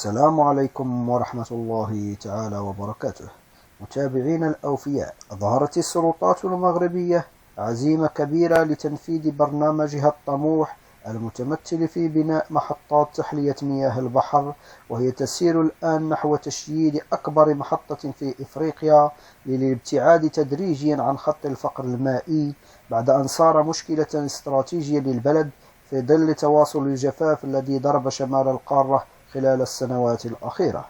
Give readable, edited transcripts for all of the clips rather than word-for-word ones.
السلام عليكم ورحمة الله تعالى وبركاته. متابعين الأوفياء، أظهرت السلطات المغربية عزيمة كبيرة لتنفيذ برنامجها الطموح المتمثل في بناء محطات تحلية مياه البحر، وهي تسير الآن نحو تشييد أكبر محطة في إفريقيا للابتعاد تدريجيا عن خط الفقر المائي، بعد أن صار مشكلة استراتيجية للبلد في ظل تواصل الجفاف الذي ضرب شمال القارة خلال السنوات الأخيرة،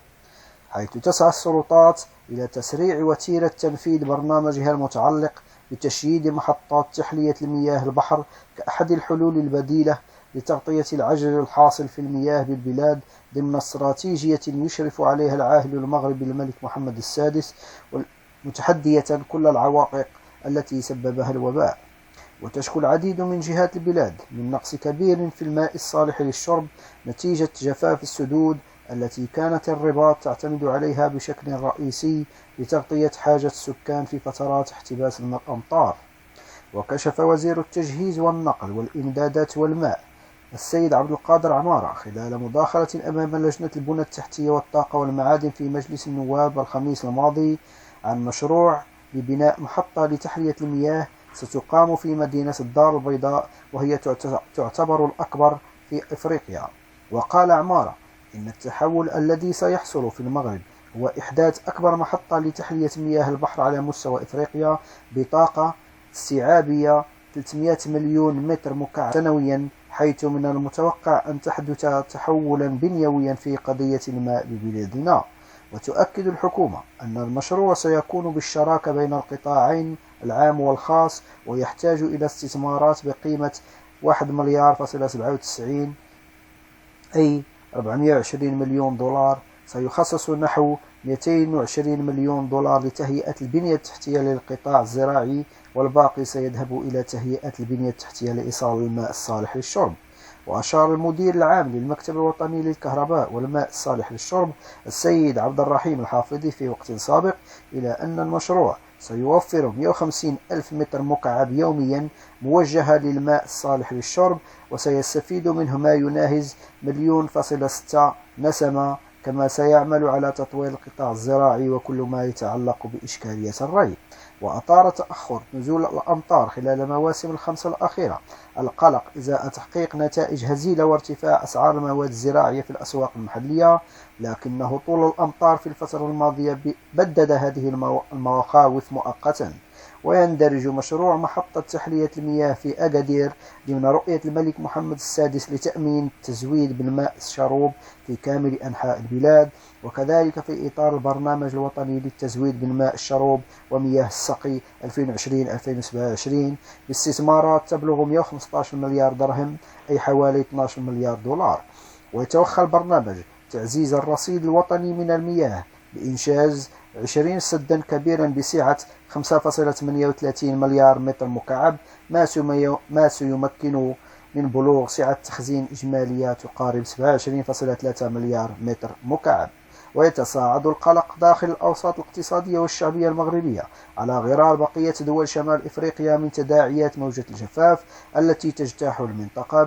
حيث تسعى السلطات إلى تسريع وتيرة تنفيذ برنامجها المتعلق بتشييد محطات تحلية المياه البحر كأحد الحلول البديلة لتغطية العجز الحاصل في المياه بالبلاد، ضمن استراتيجية يشرف عليها العاهل المغربي الملك محمد السادس، متحدية كل العوائق التي سببها الوباء. وتشكو العديد من جهات البلاد من نقص كبير في الماء الصالح للشرب نتيجة جفاف السدود التي كانت الرباط تعتمد عليها بشكل رئيسي لتغطية حاجة السكان في فترات احتباس الأمطار. وكشف وزير التجهيز والنقل والإمدادات والماء السيد عبد القادر عمارة خلال مداخلة أمام لجنة البنى التحتية والطاقة والمعادن في مجلس النواب الخميس الماضي عن مشروع لبناء محطة لتحلية المياه ستقام في مدينة الدار البيضاء، وهي تعتبر الأكبر في إفريقيا. وقال عمارة إن التحول الذي سيحصل في المغرب هو إحداث أكبر محطة لتحلية مياه البحر على مستوى إفريقيا بطاقة استيعابية 300 مليون متر مكعب سنويا، حيث من المتوقع أن تحدث تحولا بنيويا في قضية الماء ببلادنا. وتؤكد الحكومة أن المشروع سيكون بالشراكة بين القطاعين العام والخاص، ويحتاج إلى استثمارات بقيمة 1 مليار فاصلة 97 أي 420 مليون دولار. سيخصص نحو 220 مليون دولار لتهيئة البنية التحتية للقطاع الزراعي، والباقي سيذهب إلى تهيئة البنية التحتية لإيصال الماء الصالح للشرب. وأشار المدير العام للمكتب الوطني للكهرباء والماء الصالح للشرب السيد عبد الرحيم الحافظي في وقت سابق إلى أن المشروع سيوفر 150 ألف متر مكعب يوميا موجهة للماء الصالح للشرب، وسيستفيد منه ما يناهز 1,600,000 نسمة، كما سيعمل على تطوير القطاع الزراعي وكل ما يتعلق بإشكالية الري. وأثار تأخر نزول الأمطار خلال المواسم الخمسة الأخيرة القلق إزاء تحقيق نتائج هزيلة وارتفاع أسعار المواد الزراعية في الأسواق المحلية، لكنه طول الأمطار في الفترة الماضية بدد هذه المخاوف مؤقتا. ويندرج مشروع محطة تحلية المياه في أكادير ضمن رؤية الملك محمد السادس لتأمين التزويد بالماء الشروب في كامل أنحاء البلاد، وكذلك في إطار البرنامج الوطني للتزويد بالماء الشروب ومياه السقي 2020-2027 باستثمارات تبلغ 115 مليار درهم أي حوالي 12 مليار دولار. ويتوخى البرنامج تعزيز الرصيد الوطني من المياه بإنشاز 20 سدا كبيرا بسعة 5.38 مليار متر مكعب، ما سيمكن من بلوغ سعة تخزين إجمالية تقارب 27.3 مليار متر مكعب. ويتصاعد القلق داخل الأوساط الاقتصادية والشعبية المغربية على غرار بقية دول شمال إفريقيا من تداعيات موجة الجفاف التي تجتاح المنطقة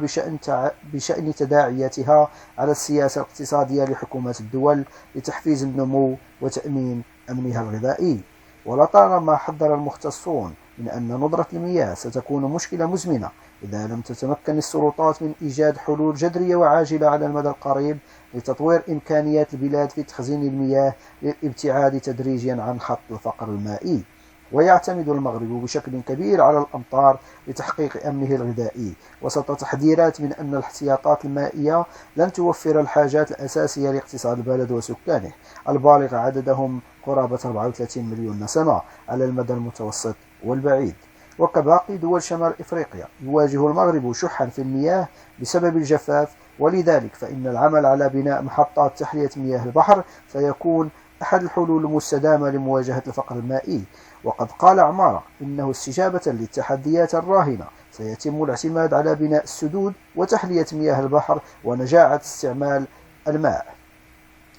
بشأن تداعياتها على السياسة الاقتصادية لحكومات الدول لتحفيز النمو وتأمين أمنها الغذائي. ولطالما حذر المختصون من أن ندرة المياه ستكون مشكلة مزمنة إذا لم تتمكن السلطات من إيجاد حلول جذرية وعاجلة على المدى القريب لتطوير إمكانيات البلاد في تخزين المياه للابتعاد تدريجيا عن خط الفقر المائي. ويعتمد المغرب بشكل كبير على الأمطار لتحقيق أمنه الغذائي، وسط تحذيرات من أن الاحتياطات المائية لن توفر الحاجات الأساسية لاقتصاد البلد وسكانه البالغ عددهم قرابة 34 مليون نسمة على المدى المتوسط والبعيد. وكباقي دول شمال إفريقيا يواجه المغرب شحا في المياه بسبب الجفاف، ولذلك فإن العمل على بناء محطات تحلية مياه البحر سيكون أحد الحلول المستدامة لمواجهة الفقر المائي. وقد قال عمارة إنه استجابة للتحديات الراهنة سيتم الاعتماد على بناء السدود وتحلية مياه البحر ونجاعة استعمال الماء.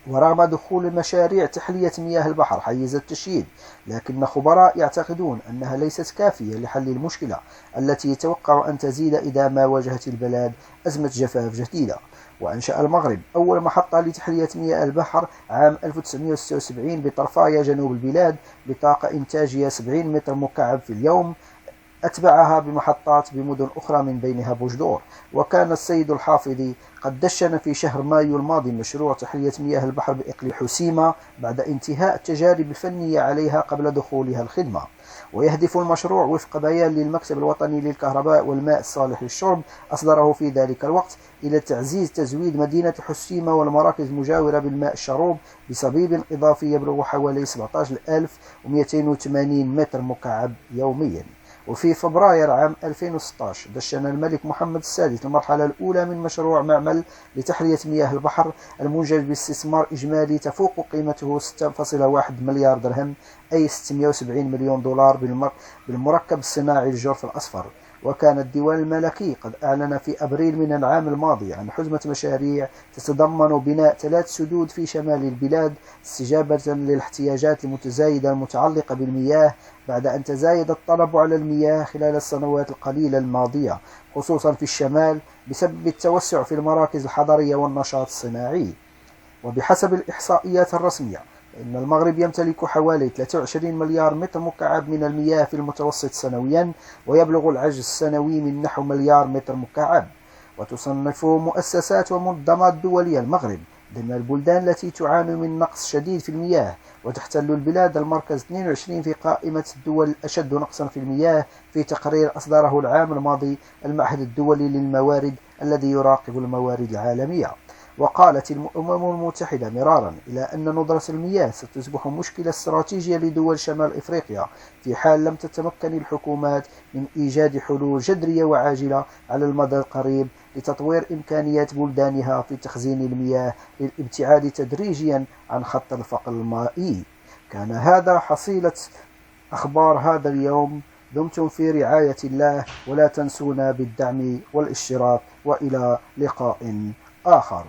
ورغم دخول مشاريع تحلية مياه البحر حيز التشييد، لكن خبراء يعتقدون أنها ليست كافية لحل المشكلة التي يتوقع أن تزيد إذا ما واجهت البلاد أزمة جفاف جديدة. وأنشأ المغرب أول محطة لتحلية مياه البحر عام 1976 بطرفايا جنوب البلاد بطاقة إنتاجية 70 متر مكعب في اليوم، أتبعها بمحطات بمدن أخرى من بينها بوجدور. وكان السيد الحافظي قد دشن في شهر مايو الماضي مشروع تحلية مياه البحر بإقليم حسيمة بعد انتهاء التجارب الفنية عليها قبل دخولها الخدمة. ويهدف المشروع وفق بيان للمكتب الوطني للكهرباء والماء الصالح للشرب أصدره في ذلك الوقت إلى تعزيز تزويد مدينة حسيمة والمراكز المجاورة بالماء الشروب بصبيب إضافي يبلغ حوالي 17280 متر مكعب يوميا. وفي فبراير عام 2016 دشن الملك محمد السادس المرحلة الأولى من مشروع معمل لتحلية مياه البحر المنجز باستثمار إجمالي تفوق قيمته 6.1 مليار درهم، أي 670 مليون دولار بالمركب الصناعي الجرف الأصفر. وكان الديوان الملكي قد أعلن في أبريل من العام الماضي عن حزمة مشاريع تتضمن بناء 3 سدود في شمال البلاد استجابة للاحتياجات المتزايدة المتعلقة بالمياه بعد أن تزايد الطلب على المياه خلال السنوات القليلة الماضية، خصوصا في الشمال بسبب التوسع في المراكز الحضرية والنشاط الصناعي. وبحسب الإحصائيات الرسمية إن المغرب يمتلك حوالي 23 مليار متر مكعب من المياه في المتوسط سنويا، ويبلغ العجز السنوي من نحو مليار متر مكعب. وتصنف مؤسسات ومنظمات دولية المغرب ضمن البلدان التي تعاني من نقص شديد في المياه، وتحتل البلاد المركز 22 في قائمة الدول الأشد نقصا في المياه في تقرير أصدره العام الماضي المعهد الدولي للموارد الذي يراقب الموارد العالمية. وقالت الأمم المتحدة مرارا إلى أن ندرة المياه ستصبح مشكلة استراتيجية لدول شمال إفريقيا في حال لم تتمكن الحكومات من إيجاد حلول جذرية وعاجلة على المدى القريب لتطوير إمكانيات بلدانها في تخزين المياه للابتعاد تدريجيا عن خط الفقر المائي. كان هذا حصيلة أخبار هذا اليوم. دمتم في رعاية الله، ولا تنسونا بالدعم والاشتراك، وإلى لقاء آخر.